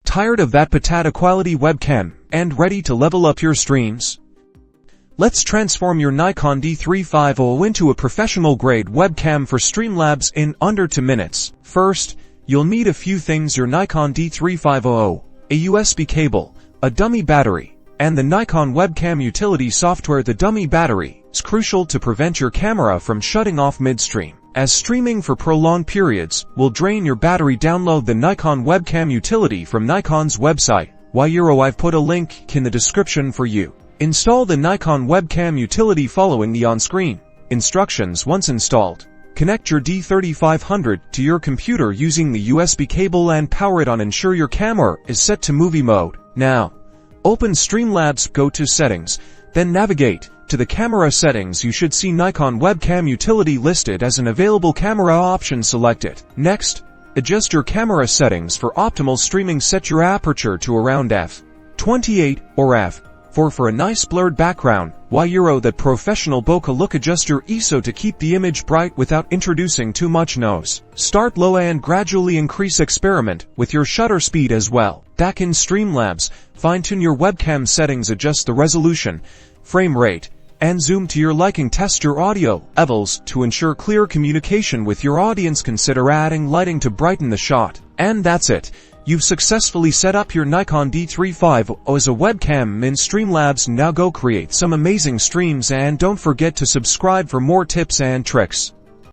Tired of that patata quality webcam and ready to level up your streams? Let's transform your Nikon D3500 into a professional-grade webcam for Streamlabs in under 2 minutes. First, you'll need a few things: your Nikon D3500, a USB cable, a dummy battery, and the Nikon Webcam Utility software. The dummy battery is crucial to prevent your camera from shutting off midstream, as streaming for prolonged periods will drain your battery. Download the Nikon Webcam Utility from Nikon's website. I've put a link in the description for you. Install the Nikon Webcam Utility following the on-screen instructions. Once installed, connect your D3500 to your computer using the USB cable and power it on. Ensure your camera is set to movie mode. Now, open Streamlabs, go to Settings, then navigate to the camera settings. You should see Nikon Webcam Utility listed as an available camera option. Select it. Next, adjust your camera settings for optimal streaming. Set your aperture to around f/28 or f/4 for a nice blurred background. That professional bokeh look. Adjust your ISO to keep the image bright without introducing too much noise. Start low and gradually increase. Experiment with your shutter speed as well. Back in Streamlabs, fine-tune your webcam settings. Adjust the resolution, frame rate, and zoom to your liking. Test your audio levels to ensure clear communication with your audience. Consider adding lighting to brighten the shot. And that's it. You've successfully set up your Nikon D3500 as a webcam in Streamlabs. Now go create some amazing streams and don't forget to subscribe for more tips and tricks.